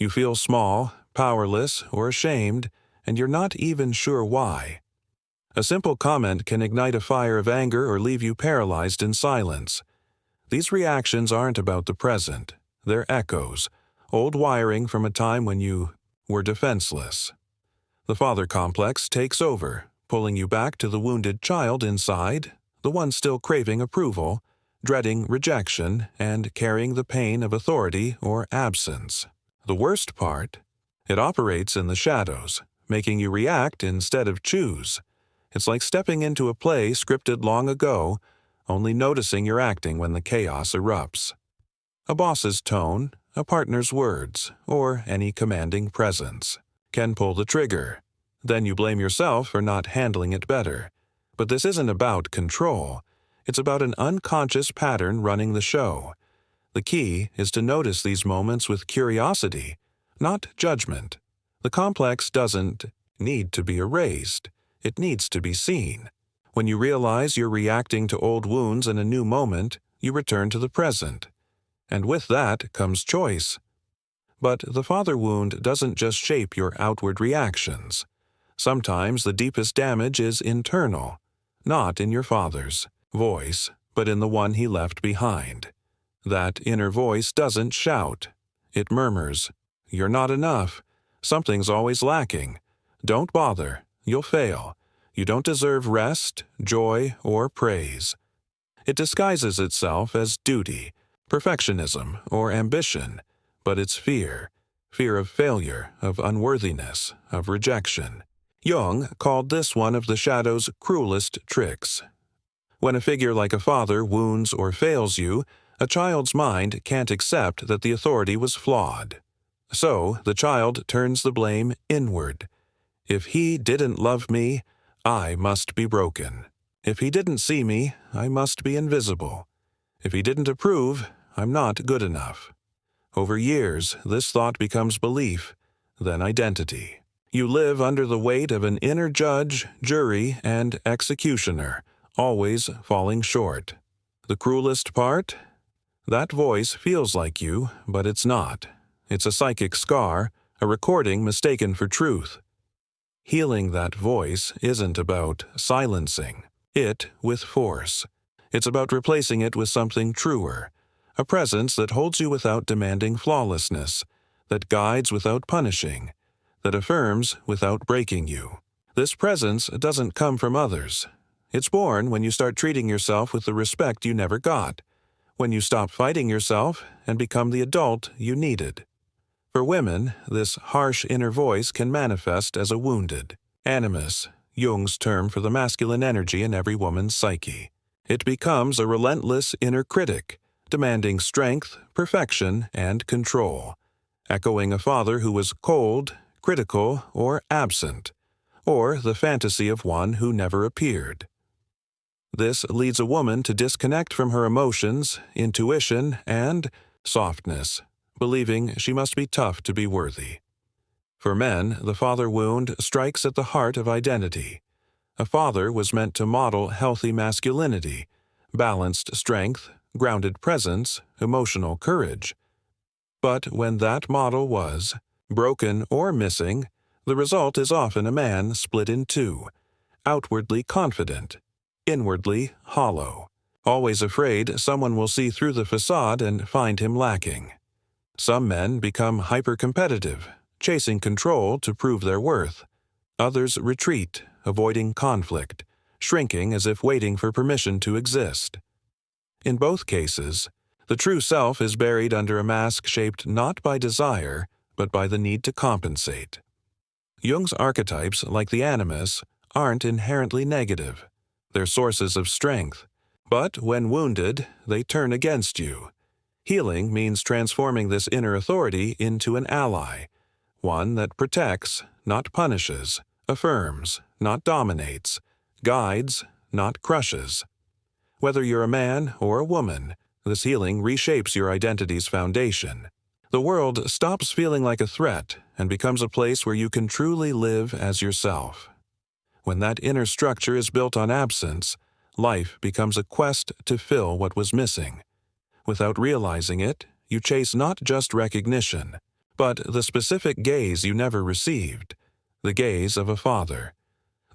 You feel small, powerless, or ashamed, and you're not even sure why. A simple comment can ignite a fire of anger or leave you paralyzed in silence. These reactions aren't about the present. They're echoes, old wiring from a time when you were defenseless. The father complex takes over, pulling you back to the wounded child inside, the one still craving approval, dreading rejection, and carrying the pain of authority or absence. The worst part? It operates in the shadows, making you react instead of choose. It's like stepping into a play scripted long ago, only noticing you're acting when the chaos erupts. A boss's tone, a partner's words, or any commanding presence can pull the trigger. Then you blame yourself for not handling it better. But this isn't about control. It's about an unconscious pattern running the show. The key is to notice these moments with curiosity, not judgment. The complex doesn't need to be erased. It needs to be seen. When you realize you're reacting to old wounds in a new moment, you return to the present. And with that comes choice. But the father wound doesn't just shape your outward reactions. Sometimes the deepest damage is internal, not in your father's voice, but in the one he left behind. That inner voice doesn't shout. It murmurs, "You're not enough. Something's always lacking. Don't bother. You'll fail. You don't deserve rest, joy, or praise." It disguises itself as duty, perfectionism, or ambition, but it's fear of failure, of unworthiness, of rejection. Jung called this one of the shadow's cruelest tricks. When a figure like a father wounds or fails you, a child's mind can't accept that the authority was flawed. So the child turns the blame inward. If he didn't love me, I must be broken. If he didn't see me, I must be invisible. If he didn't approve, I'm not good enough. Over years, this thought becomes belief, then identity. You live under the weight of an inner judge, jury, and executioner, always falling short. The cruelest part? That voice feels like you, but it's not. It's a psychic scar, a recording mistaken for truth. Healing that voice isn't about silencing it with force. It's about replacing it with something truer, a presence that holds you without demanding flawlessness, that guides without punishing, that affirms without breaking you. This presence doesn't come from others. It's born when you start treating yourself with the respect you never got, when you stop fighting yourself and become the adult you needed. For women, this harsh inner voice can manifest as a wounded animus, Jung's term for the masculine energy in every woman's psyche. It becomes a relentless inner critic, demanding strength, perfection, and control, echoing a father who was cold, critical, or absent, or the fantasy of one who never appeared. This leads a woman to disconnect from her emotions, intuition, and softness, believing she must be tough to be worthy. For men, the father wound strikes at the heart of identity. A father was meant to model healthy masculinity, balanced strength, grounded presence, emotional courage. But when that model was broken or missing, the result is often a man split in two, outwardly confident, inwardly hollow, always afraid someone will see through the facade and find him lacking. Some men become hyper-competitive, chasing control to prove their worth. Others retreat, avoiding conflict, shrinking as if waiting for permission to exist. In both cases, the true self is buried under a mask shaped not by desire, but by the need to compensate. Jung's archetypes, like the animus, aren't inherently negative. They're sources of strength. But when wounded, they turn against you. Healing means transforming this inner authority into an ally, one that protects, not punishes, affirms, not dominates, guides, not crushes. Whether you're a man or a woman, this healing reshapes your identity's foundation. The world stops feeling like a threat and becomes a place where you can truly live as yourself. When that inner structure is built on absence, life becomes a quest to fill what was missing. Without realizing it, you chase not just recognition, but the specific gaze you never received, the gaze of a father.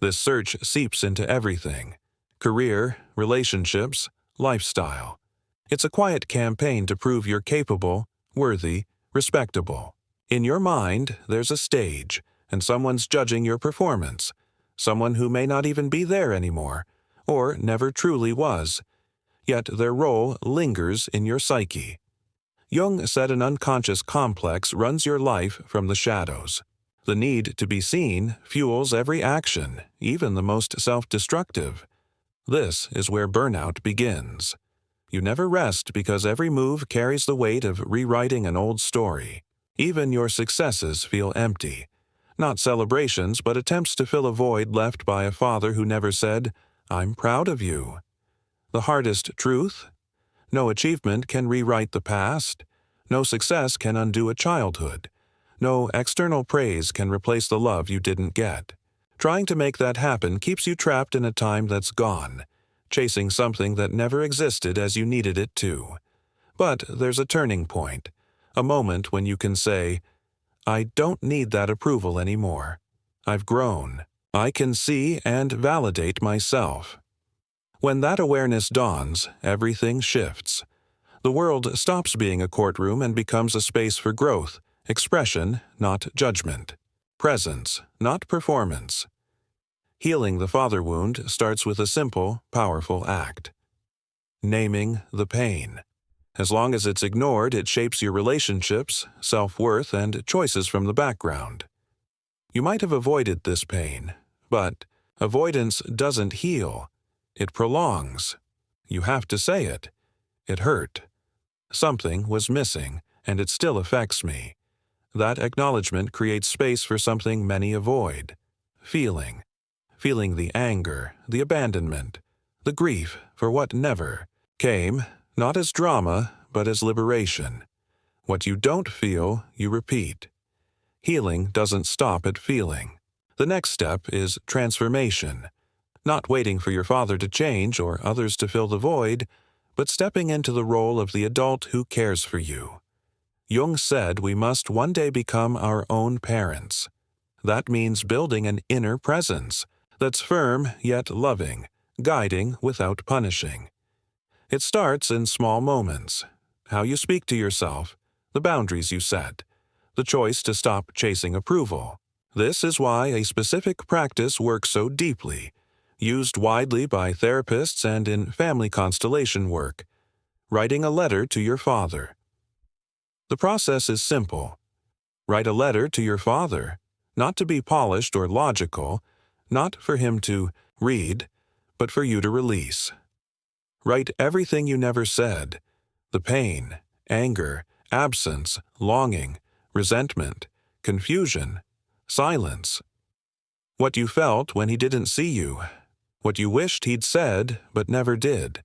This search seeps into everything: career, relationships, lifestyle. It's a quiet campaign to prove you're capable, worthy, respectable. In your mind, there's a stage, and someone's judging your performance, someone who may not even be there anymore, or never truly was, yet their role lingers in your psyche. Jung said an unconscious complex runs your life from the shadows. The need to be seen fuels every action, even the most self-destructive. This is where burnout begins. You never rest because every move carries the weight of rewriting an old story. Even your successes feel empty. Not celebrations, but attempts to fill a void left by a father who never said, "I'm proud of you." The hardest truth? No achievement can rewrite the past. No success can undo a childhood. No external praise can replace the love you didn't get. Trying to make that happen keeps you trapped in a time that's gone, chasing something that never existed as you needed it to. But there's a turning point, a moment when you can say, "I don't need that approval anymore. I've grown. I can see and validate myself." When that awareness dawns, everything shifts. The world stops being a courtroom and becomes a space for growth, expression, not judgment, presence, not performance. Healing the father wound starts with a simple, powerful act: naming the pain. As long as it's ignored, it shapes your relationships, self-worth, and choices from the background. You might have avoided this pain, but avoidance doesn't heal. It prolongs. You have to say it. It hurt. Something was missing, and it still affects me. That acknowledgement creates space for something many avoid: feeling. Feeling the anger, the abandonment, the grief for what never came, not as drama, but as liberation. What you don't feel, you repeat. Healing doesn't stop at feeling. The next step is transformation. Not waiting for your father to change or others to fill the void, but stepping into the role of the adult who cares for you. Jung said we must one day become our own parents. That means building an inner presence that's firm yet loving, guiding without punishing. It starts in small moments: how you speak to yourself, the boundaries you set, the choice to stop chasing approval. This is why a specific practice works so deeply, used widely by therapists and in family constellation work: writing a letter to your father. The process is simple. Write a letter to your father, not to be polished or logical, not for him to read, but for you to release. Write everything you never said: the pain, anger, absence, longing, resentment, confusion, silence. What you felt when he didn't see you, what you wished he'd said but never did,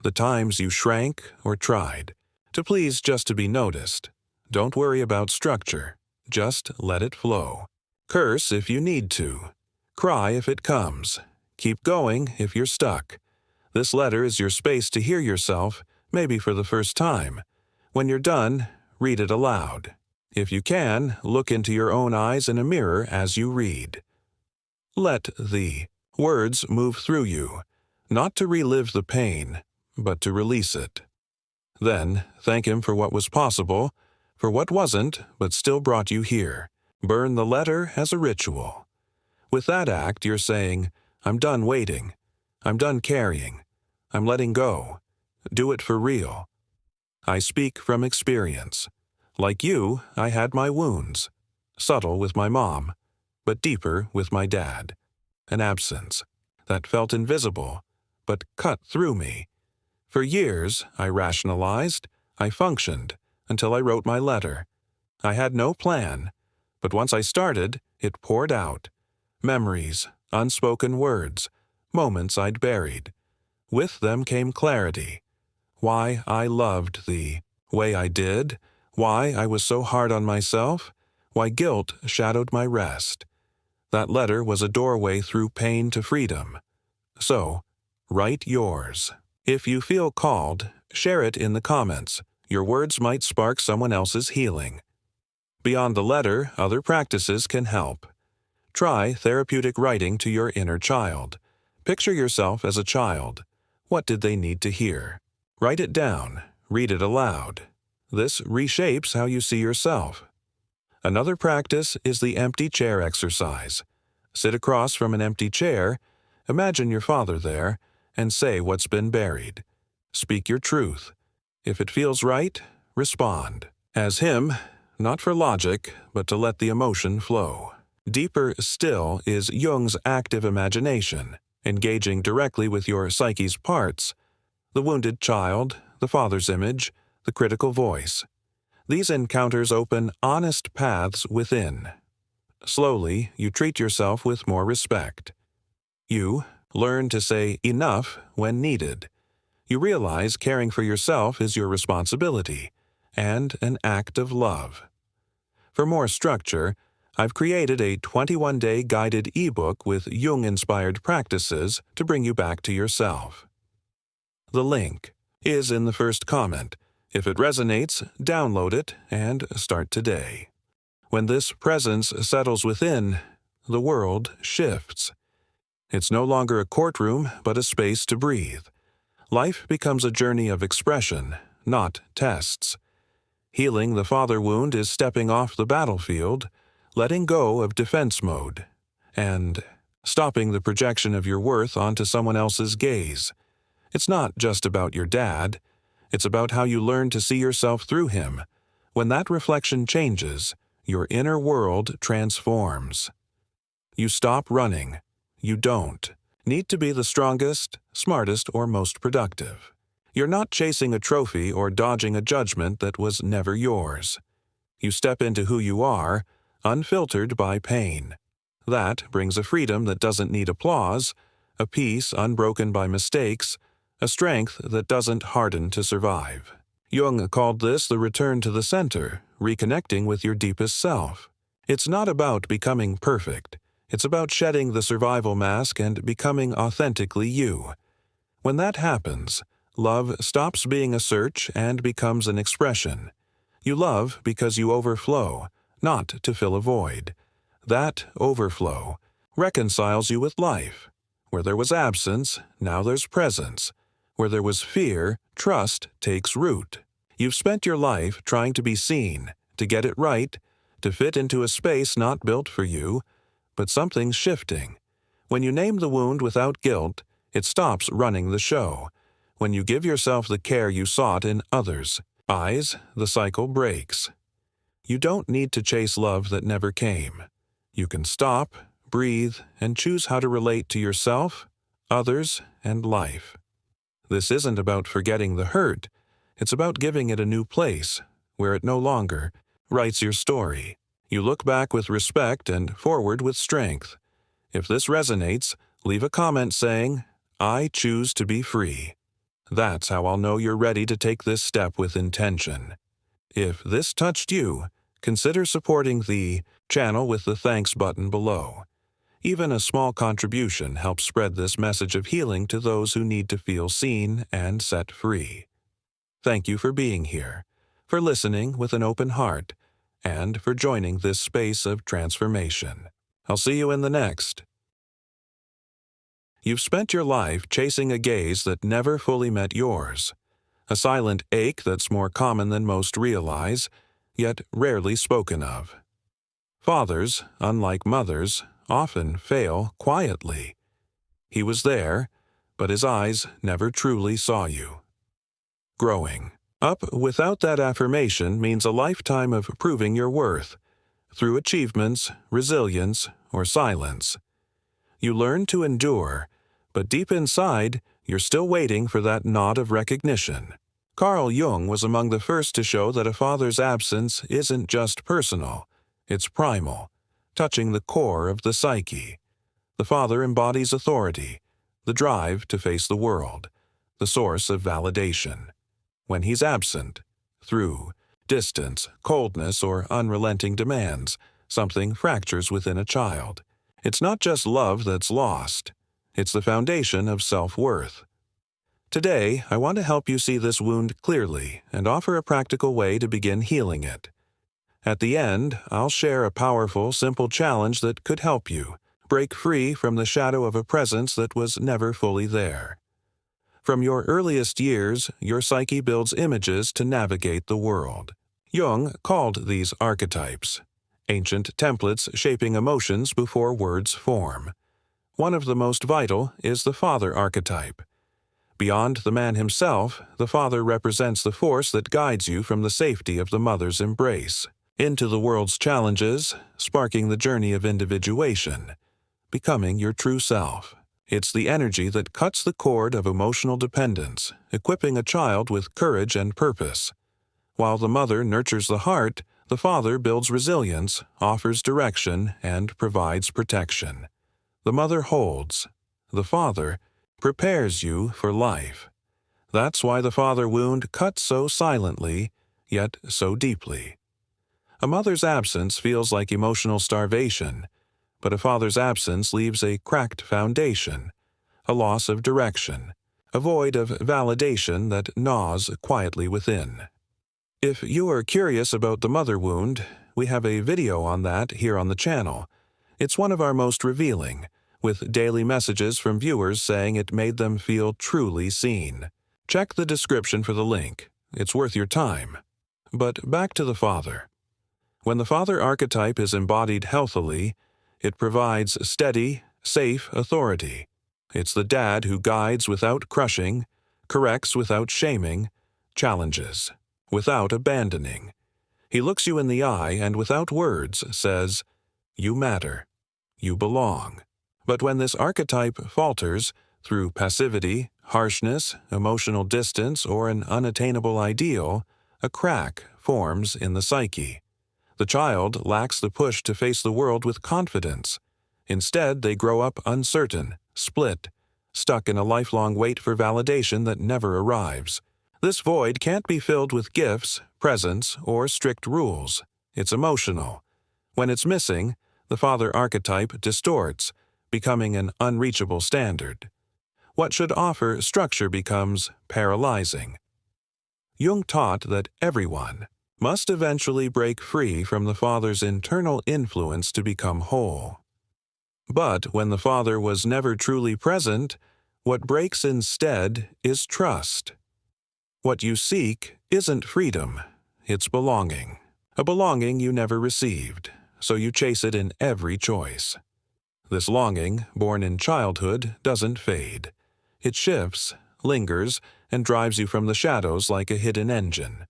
the times you shrank or tried, to please just to be noticed. Don't worry about structure, just let it flow. Curse if you need to. Cry if it comes. Keep going if you're stuck. This letter is your space to hear yourself, maybe for the first time. When you're done, read it aloud. If you can, look into your own eyes in a mirror as you read. Let the words move through you, not to relive the pain, but to release it. Then, thank him for what was possible, for what wasn't, but still brought you here. Burn the letter as a ritual. With that act, you're saying, "I'm done waiting. I'm done carrying. I'm letting go. Do it for real." I speak from experience. Like you, I had my wounds. Subtle with my mom, but deeper with my dad. An absence that felt invisible, but cut through me. For years, I rationalized, I functioned, until I wrote my letter. I had no plan, but once I started, it poured out. Memories, unspoken words, moments I'd buried. With them came clarity. Why I loved the way I did, why I was so hard on myself, why guilt shadowed my rest. That letter was a doorway through pain to freedom. So, write yours. If you feel called, share it in the comments. Your words might spark someone else's healing. Beyond the letter, other practices can help. Try therapeutic writing to your inner child. Picture yourself as a child. What did they need to hear? Write it down. Read it aloud. This reshapes how you see yourself. Another practice is the empty chair exercise. Sit across from an empty chair, imagine your father there, and say what's been buried. Speak your truth. If it feels right, respond. As him, not for logic, but to let the emotion flow. Deeper still is Jung's active imagination, engaging directly with your psyche's parts, the wounded child, the father's image, the critical voice. These encounters open honest paths within. Slowly, you treat yourself with more respect. You learn to say enough when needed. You realize caring for yourself is your responsibility and an act of love. For more structure, I've created a 21-day guided ebook with Jung-inspired practices to bring you back to yourself. The link is in the first comment. If it resonates, download it and start today. When this presence settles within, the world shifts. It's no longer a courtroom, but a space to breathe. Life becomes a journey of expression, not tests. Healing the father wound is stepping off the battlefield, letting go of defense mode, and stopping the projection of your worth onto someone else's gaze. It's not just about your dad. It's about how you learn to see yourself through him. When that reflection changes, your inner world transforms. You stop running. You don't need to be the strongest, smartest, or most productive. You're not chasing a trophy or dodging a judgment that was never yours. You step into who you are, unfiltered by pain. That brings a freedom that doesn't need applause, a peace unbroken by mistakes, a strength that doesn't harden to survive. Jung called this the return to the center, reconnecting with your deepest self. It's not about becoming perfect. It's about shedding the survival mask and becoming authentically you. When that happens, love stops being a search and becomes an expression. You love because you overflow, not to fill a void. That overflow reconciles you with life. Where there was absence, now there's presence. Where there was fear, trust takes root. You've spent your life trying to be seen, to get it right, to fit into a space not built for you, but something's shifting. When you name the wound without guilt, it stops running the show. When you give yourself the care you sought in others' eyes, the cycle breaks. You don't need to chase love that never came. You can stop, breathe, and choose how to relate to yourself, others, and life. This isn't about forgetting the hurt. It's about giving it a new place, where it no longer writes your story. You look back with respect and forward with strength. If this resonates, leave a comment saying, "I choose to be free." That's how I'll know you're ready to take this step with intention. If this touched you, consider supporting the channel with the thanks button below. Even a small contribution helps spread this message of healing to those who need to feel seen and set free. Thank you for being here, for listening with an open heart, and for joining this space of transformation. I'll see you in the next. You've spent your life chasing a gaze that never fully met yours, a silent ache that's more common than most realize, yet rarely spoken of. Fathers, unlike mothers, often fail quietly. He was there, but his eyes never truly saw you. Growing up without that affirmation means a lifetime of proving your worth, through achievements, resilience, or silence. You learn to endure, but deep inside, you're still waiting for that nod of recognition. Carl Jung was among the first to show that a father's absence isn't just personal, it's primal, touching the core of the psyche. The father embodies authority, the drive to face the world, the source of validation. When he's absent, through distance, coldness, or unrelenting demands, something fractures within a child. It's not just love that's lost. It's the foundation of self-worth. Today, I want to help you see this wound clearly and offer a practical way to begin healing it. At the end, I'll share a powerful, simple challenge that could help you break free from the shadow of a presence that was never fully there. From your earliest years, your psyche builds images to navigate the world. Jung called these archetypes, ancient templates shaping emotions before words form. One of the most vital is the father archetype. Beyond the man himself, the father represents the force that guides you from the safety of the mother's embrace into the world's challenges, sparking the journey of individuation, becoming your true self. It's the energy that cuts the cord of emotional dependence, equipping a child with courage and purpose. While the mother nurtures the heart, the father builds resilience, offers direction, and provides protection. The mother holds. The father prepares you for life. That's why the father wound cuts so silently, yet so deeply. A mother's absence feels like emotional starvation, but a father's absence leaves a cracked foundation, a loss of direction, a void of validation that gnaws quietly within. If you are curious about the mother wound, we have a video on that here on the channel. It's one of our most revealing, with daily messages from viewers saying it made them feel truly seen. Check the description for the link. It's worth your time. But back to the father. When the father archetype is embodied healthily, it provides steady, safe authority. It's the dad who guides without crushing, corrects without shaming, challenges without abandoning. He looks you in the eye and without words says, "You matter. You belong." But when this archetype falters through passivity, harshness, emotional distance, or an unattainable ideal, a crack forms in the psyche. The child lacks the push to face the world with confidence. Instead, they grow up uncertain, split, stuck in a lifelong wait for validation that never arrives. This void can't be filled with gifts, presents, or strict rules. It's emotional. When it's missing, the father archetype distorts, becoming an unreachable standard. What should offer structure becomes paralyzing. Jung taught that everyone must eventually break free from the father's internal influence to become whole. But when the father was never truly present, what breaks instead is trust. What you seek isn't freedom, it's belonging. A belonging you never received, so you chase it in every choice. This longing, born in childhood, doesn't fade. It shifts, lingers, and drives you from the shadows like a hidden engine.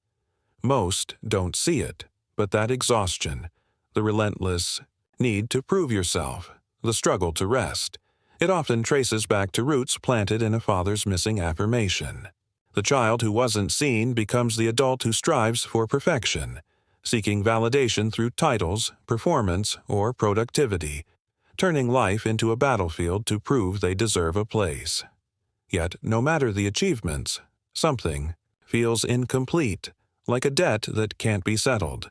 Most don't see it, but that exhaustion, the relentless need to prove yourself, the struggle to rest, it often traces back to roots planted in a father's missing affirmation. The child who wasn't seen becomes the adult who strives for perfection, seeking validation through titles, performance, or productivity, turning life into a battlefield to prove they deserve a place. Yet, no matter the achievements, something feels incomplete, like a debt that can't be settled.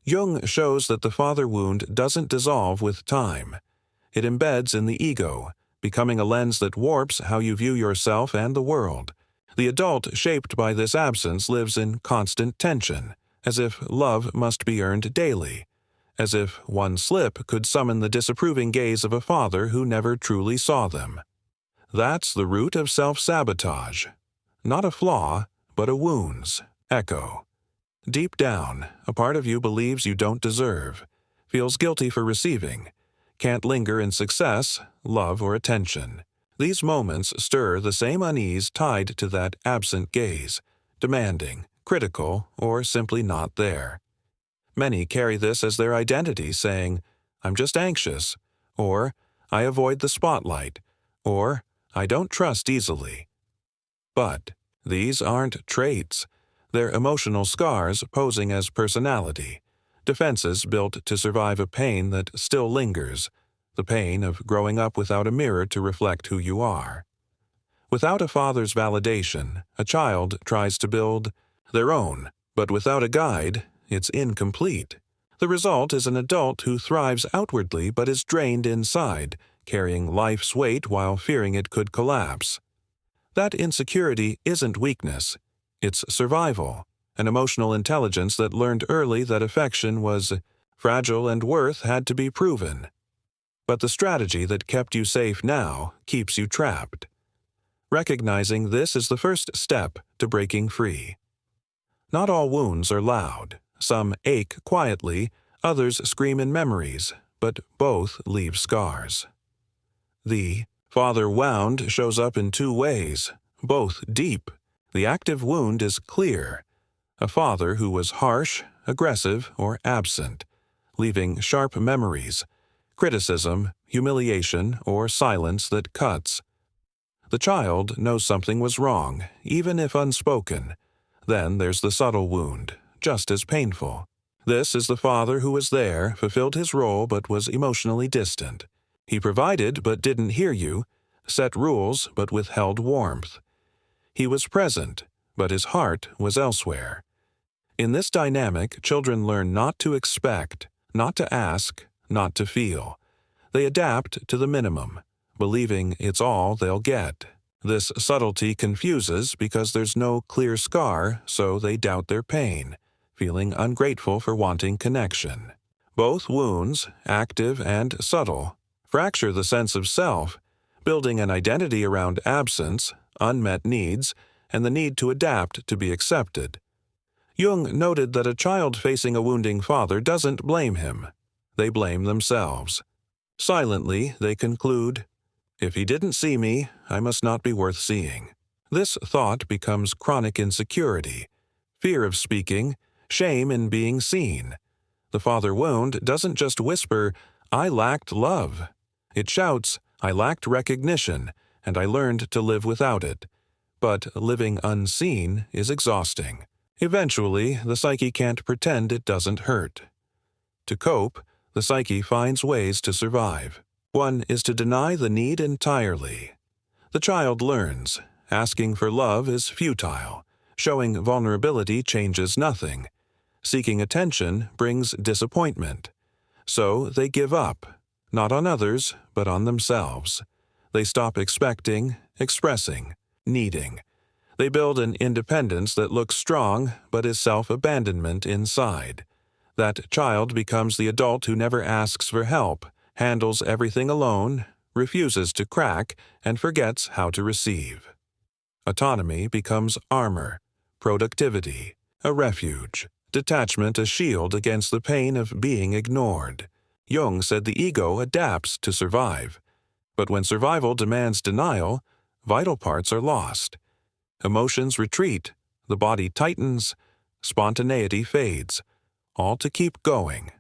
Jung shows that the father wound doesn't dissolve with time. It embeds in the ego, becoming a lens that warps how you view yourself and the world. The adult shaped by this absence lives in constant tension, as if love must be earned daily, as if one slip could summon the disapproving gaze of a father who never truly saw them. That's the root of self-sabotage. Not a flaw, but a wound's echo. Deep down, a part of you believes you don't deserve, feels guilty for receiving, can't linger in success, love, or attention. These moments stir the same unease tied to that absent gaze, demanding, critical, or simply not there. Many carry this as their identity, saying, "I'm just anxious," or "I avoid the spotlight," or "I don't trust easily." But these aren't traits. They're emotional scars posing as personality, defenses built to survive a pain that still lingers, the pain of growing up without a mirror to reflect who you are. Without a father's validation, a child tries to build their own, but without a guide, it's incomplete. The result is an adult who thrives outwardly but is drained inside, carrying life's weight while fearing it could collapse. That insecurity isn't weakness. It's survival, an emotional intelligence that learned early that affection was fragile and worth had to be proven. But the strategy that kept you safe now keeps you trapped. Recognizing this is the first step to breaking free. Not all wounds are loud. Some ache quietly, others scream in memories, but both leave scars. The father wound shows up in two ways, both deep. The active wound is clear. A father who was harsh, aggressive, or absent, leaving sharp memories, criticism, humiliation, or silence that cuts. The child knows something was wrong, even if unspoken. Then there's the subtle wound, just as painful. This is the father who was there, fulfilled his role but was emotionally distant. He provided but didn't hear you, set rules but withheld warmth. He was present, but his heart was elsewhere. In this dynamic, children learn not to expect, not to ask, not to feel. They adapt to the minimum, believing it's all they'll get. This subtlety confuses because there's no clear scar, so they doubt their pain, feeling ungrateful for wanting connection. Both wounds, active and subtle, fracture the sense of self, building an identity around absence, unmet needs, and the need to adapt to be accepted. Jung noted that a child facing a wounding father doesn't blame him. They blame themselves. Silently, they conclude, "If he didn't see me, I must not be worth seeing." This thought becomes chronic insecurity, fear of speaking, shame in being seen. The father wound doesn't just whisper, "I lacked love." It shouts, "I lacked recognition, and I learned to live without it." But living unseen is exhausting. Eventually, the psyche can't pretend it doesn't hurt. To cope, the psyche finds ways to survive. One is to deny the need entirely. The child learns, asking for love is futile. Showing vulnerability changes nothing. Seeking attention brings disappointment. So they give up, not on others, but on themselves. They stop expecting, expressing, needing. They build an independence that looks strong but is self-abandonment inside. That child becomes the adult who never asks for help, handles everything alone, refuses to crack, and forgets how to receive. Autonomy becomes armor, productivity, a refuge, detachment a shield against the pain of being ignored. Jung said the ego adapts to survive. But when survival demands denial, vital parts are lost. Emotions retreat, the body tightens, spontaneity fades, all to keep going.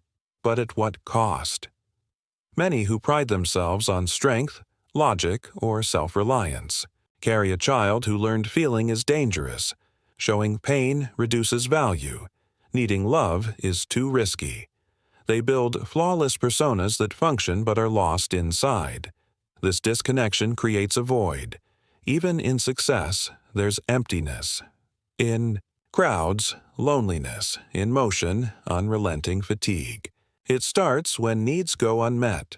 But at what cost? Many who pride themselves on strength, logic, or self-reliance carry a child who learned feeling is dangerous. Showing pain reduces value. Needing love is too risky. They build flawless personas that function but are lost inside. This disconnection creates a void. Even in success, there's emptiness. In crowds, loneliness. In motion, unrelenting fatigue. It starts when needs go unmet,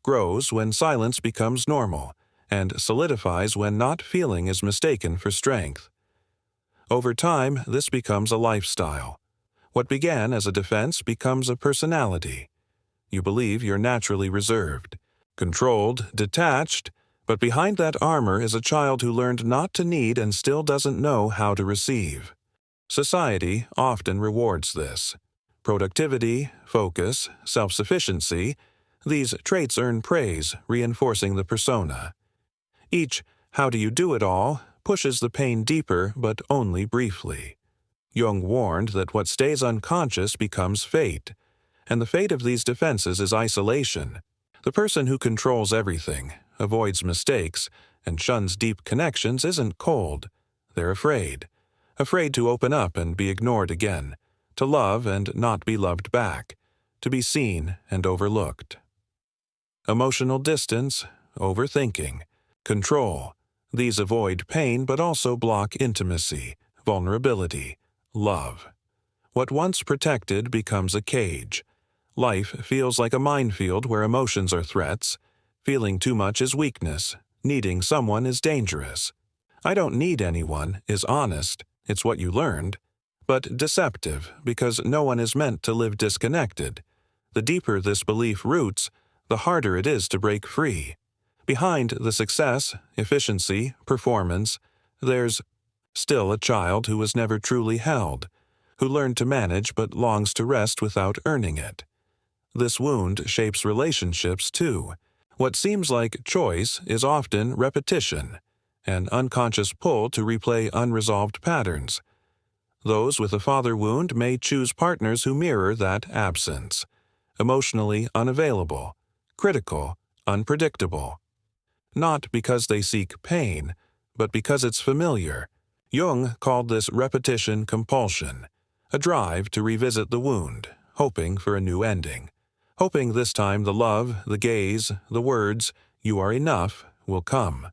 grows when silence becomes normal, and solidifies when not feeling is mistaken for strength. Over time, this becomes a lifestyle. What began as a defense becomes a personality. You believe you're naturally reserved, controlled, detached, but behind that armor is a child who learned not to need and still doesn't know how to receive. Society often rewards this. Productivity, focus, self-sufficiency, these traits earn praise, reinforcing the persona. Each "how do you do it all" pushes the pain deeper, but only briefly. Jung warned that what stays unconscious becomes fate, and the fate of these defenses is isolation. The person who controls everything, avoids mistakes, and shuns deep connections isn't cold. They're afraid. Afraid to open up and be ignored again, to love and not be loved back, to be seen and overlooked. Emotional distance, overthinking, control. These avoid pain but also block intimacy, vulnerability, love. What once protected becomes a cage. Life feels like a minefield where emotions are threats. Feeling too much is weakness. Needing someone is dangerous. "I don't need anyone" is honest. It's what you learned. but deceptive because no one is meant to live disconnected. The deeper this belief roots, the harder it is to break free. Behind the success, efficiency, performance, there's still a child who was never truly held, who learned to manage but longs to rest without earning it. This wound shapes relationships too. What seems like choice is often repetition, an unconscious pull to replay unresolved patterns. Those with a father wound may choose partners who mirror that absence. Emotionally unavailable, critical, unpredictable. Not because they seek pain, but because it's familiar. Jung called this repetition compulsion, a drive to revisit the wound, hoping for a new ending. Hoping this time the love, the gaze, the words, "you are enough," will come.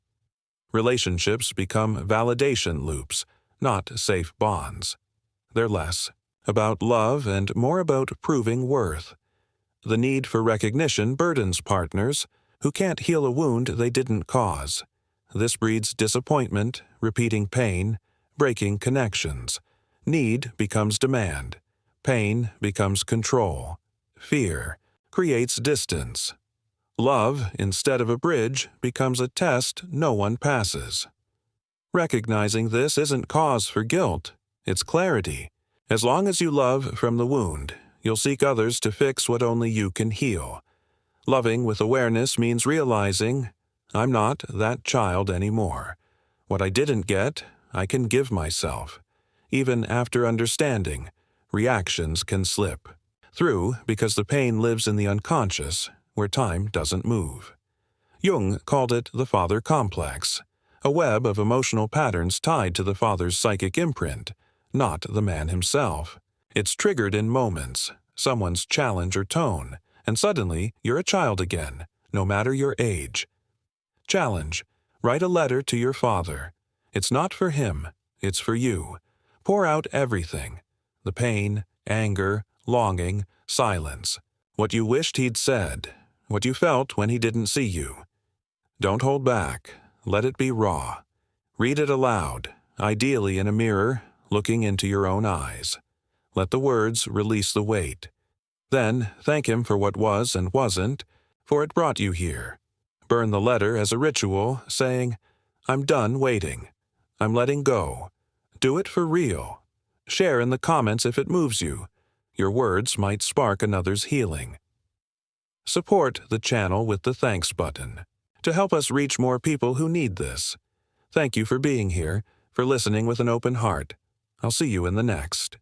Relationships become validation loops, not safe bonds. They're less about love and more about proving worth. The need for recognition burdens partners who can't heal a wound they didn't cause. This breeds disappointment, repeating pain, breaking connections. Need becomes demand. Pain becomes control. Fear creates distance. Love, instead of a bridge, becomes a test no one passes. Recognizing this isn't cause for guilt, it's clarity. As long as you love from the wound, you'll seek others to fix what only you can heal. Loving with awareness means realizing, I'm not that child anymore. What I didn't get, I can give myself. Even after understanding, reactions can slip through because the pain lives in the unconscious, where time doesn't move. Jung called it the father complex, a web of emotional patterns tied to the father's psychic imprint, not the man himself. It's triggered in moments, someone's challenge or tone, and suddenly you're a child again, no matter your age. Challenge: write a letter to your father. It's not for him, it's for you. Pour out everything: the pain, anger, longing, silence. What you wished he'd said, what you felt when he didn't see you. Don't hold back. Let it be raw. Read it aloud, ideally in a mirror, looking into your own eyes. Let the words release the weight. Then thank him for what was and wasn't, for it brought you here. Burn the letter as a ritual, saying, I'm done waiting. I'm letting go. Do it for real. Share in the comments if it moves you. Your words might spark another's healing. Support the channel with the thanks button to help us reach more people who need this. Thank you for being here, for listening with an open heart. I'll see you in the next.